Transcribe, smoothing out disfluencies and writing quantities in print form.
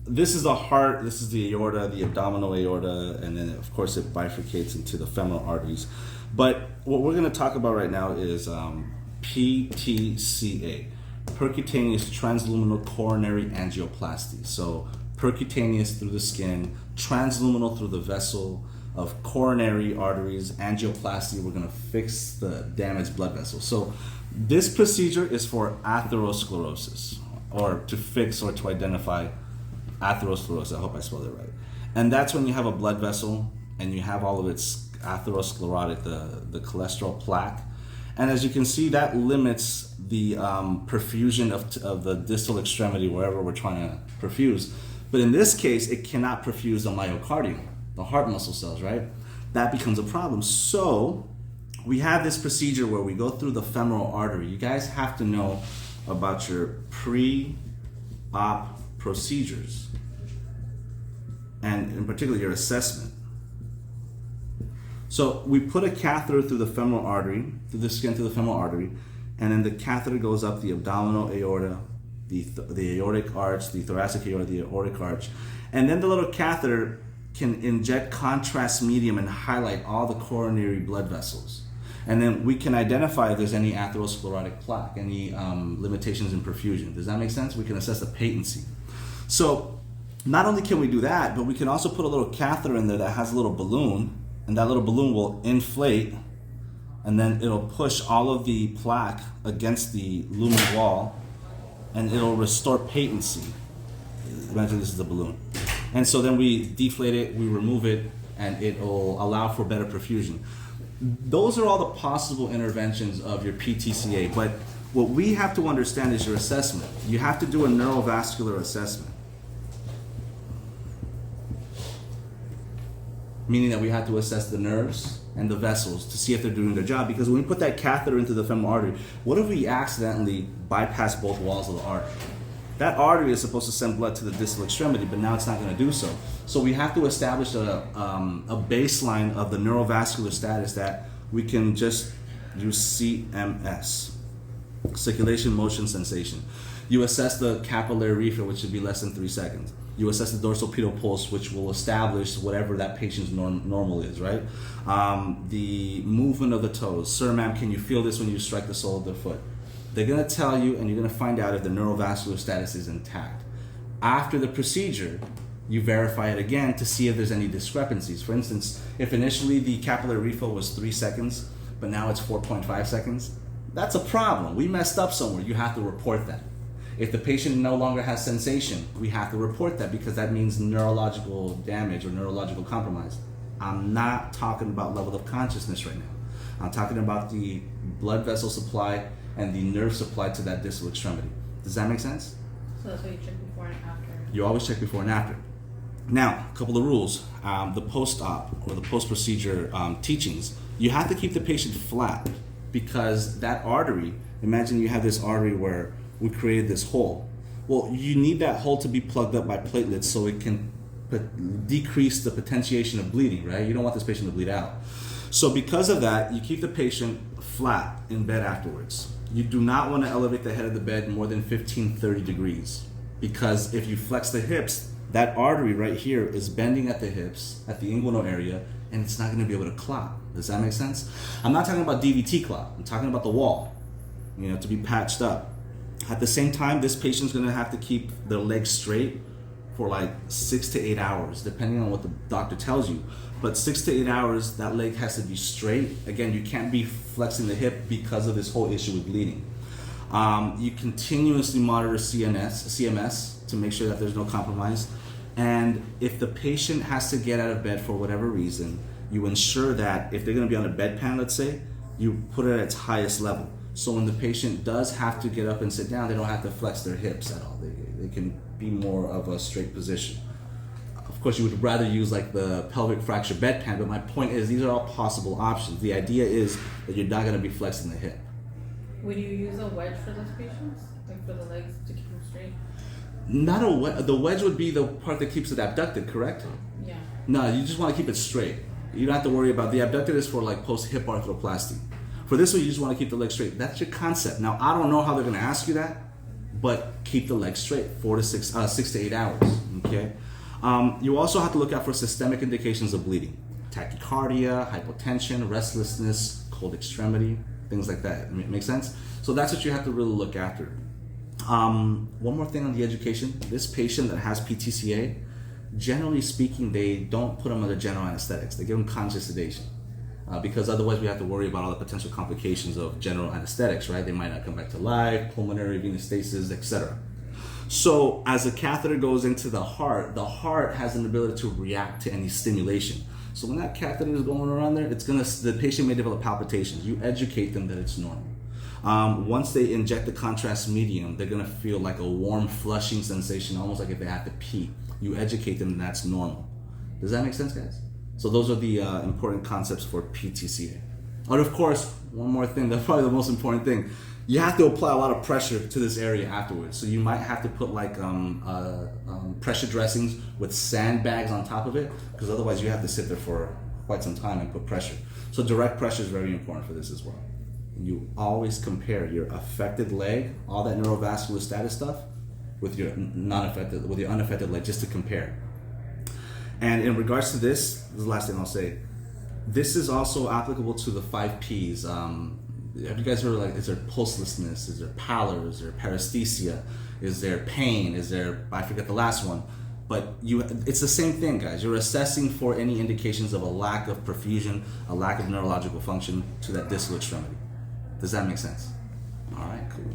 this is the heart, this is the aorta, the abdominal aorta, and then of course it bifurcates into the femoral arteries. But what we're going to talk about right now is PTCA, percutaneous transluminal coronary angioplasty. So percutaneous through the skin, transluminal through the vessel of coronary arteries, angioplasty. We're going to fix the damaged blood vessels. So this procedure is for atherosclerosis, or to fix or to identify atherosclerosis. I hope I spelled it right. And that's when you have a blood vessel and you have all of its atherosclerotic, the cholesterol plaque. And as you can see, that limits the perfusion of the distal extremity wherever we're trying to perfuse. But in this case, it cannot perfuse the myocardium, the heart muscle cells, right? That becomes a problem. So we have this procedure where we go through the femoral artery. You guys have to know about your pre-op procedures, and in particular your assessment. So we put a catheter through the femoral artery, through the skin, through the femoral artery, and then the catheter goes up the abdominal aorta, the aortic arch, the thoracic aorta, the aortic arch, and then the little catheter can inject contrast medium and highlight all the coronary blood vessels. And then we can identify if there's any atherosclerotic plaque, any limitations in perfusion. Does that make sense? We can assess the patency. So not only can we do that, but we can also put a little catheter in there that has a little balloon, and that little balloon will inflate, and then it'll push all of the plaque against the lumen wall, and it'll restore patency. Imagine this is the balloon. And so then we deflate it, we remove it, and it'll allow for better perfusion. Those are all the possible interventions of your PTCA, but what we have to understand is your assessment. You have to do a neurovascular assessment, meaning that we have to assess the nerves and the vessels to see if they're doing their job. Because when we put that catheter into the femoral artery, what if we accidentally bypass both walls of the artery? That artery is supposed to send blood to the distal extremity, but now it's not going to do so. So we have to establish a baseline of the neurovascular status that we can just use CMS, circulation, motion, sensation. You assess the capillary refill, which should be less than 3 seconds. You assess the dorsal pedal pulse, which will establish whatever that patient's normal is, right? The movement of the toes. Sir, ma'am, can you feel this when you strike the sole of the foot? They're going to tell you, and you're going to find out if the neurovascular status is intact. After the procedure, you verify it again to see if there's any discrepancies. For instance, if initially the capillary refill was 3 seconds, but now it's 4.5 seconds, that's a problem. We messed up somewhere. You have to report that. If the patient no longer has sensation, we have to report that, because that means neurological damage or neurological compromise. I'm not talking about level of consciousness right now. I'm talking about the blood vessel supply and the nerve supply to that distal extremity. Does that make sense? So that's why you check before and after. You always check before and after. Now, a couple of rules. The post-op or the post-procedure teachings, you have to keep the patient flat, because that artery, imagine you have this artery where we created this hole. Well, you need that hole to be plugged up by platelets so it can decrease the potentiation of bleeding, right? You don't want this patient to bleed out. So because of that, you keep the patient flat in bed afterwards. You do not want to elevate the head of the bed more than 15-30 degrees, because if you flex the hips, that artery right here is bending at the hips, at the inguinal area, and it's not going to be able to clot. Does that make sense? I'm not talking about DVT clot. I'm talking about the wall, to be patched up. At the same time, this patient's going to have to keep their legs straight for like 6 to 8 hours, depending on what the doctor tells you. But 6 to 8 hours, that leg has to be straight. Again, you can't be flexing the hip because of this whole issue with bleeding. You continuously monitor CMS to make sure that there's no compromise. And if the patient has to get out of bed for whatever reason, you ensure that if they're going to be on a bedpan, let's say, you put it at its highest level. So when the patient does have to get up and sit down, they don't have to flex their hips at all. They can be more of a straight position. Of course, you would rather use like the pelvic fracture bedpan, but my point is these are all possible options. The idea is that you're not going to be flexing the hip. Would you use a wedge for those patients? Like for the legs to keep them straight? Not a wedge. The wedge would be the part that keeps it abducted, correct? Yeah. No, you just want to keep it straight. You don't have to worry about the abducted is for like post-hip arthroplasty. For this one, you just want to keep the leg straight. That's your concept. Now, I don't know how they're going to ask you that, but keep the leg straight 6 to 8 hours. Okay. You also have to look out for systemic indications of bleeding, tachycardia, hypotension, restlessness, cold extremity, things like that. Make sense? So that's what you have to really look after. One more thing on the education. This patient that has PTCA, generally speaking, they don't put them under general anesthetics. They give them conscious sedation. Because otherwise we have to worry about all the potential complications of general anesthetics, right? They might not come back to life, pulmonary venous stasis, etc. So as a catheter goes into the heart has an ability to react to any stimulation. So when that catheter is going around there, the patient may develop palpitations. You educate them that it's normal. Once they inject the contrast medium, they're gonna feel like a warm flushing sensation, almost like if they have to pee. You educate them that that's normal. Does that make sense, guys? So those are the important concepts for PTCA. And of course, one more thing, that's probably the most important thing. You have to apply a lot of pressure to this area afterwards. So you might have to put like pressure dressings with sandbags on top of it, because otherwise you have to sit there for quite some time and put pressure. So direct pressure is very important for this as well. You always compare your affected leg, all that neurovascular status stuff, with your unaffected leg, just to compare. And in regards to this is the last thing I'll say. This is also applicable to the 5 Ps. Have you guys heard, like, is there pulselessness? Is there pallor? Is there paresthesia? Is there pain? Is there, I forget the last one. But it's the same thing, guys. You're assessing for any indications of a lack of perfusion, a lack of neurological function to that distal extremity. Does that make sense? All right, cool.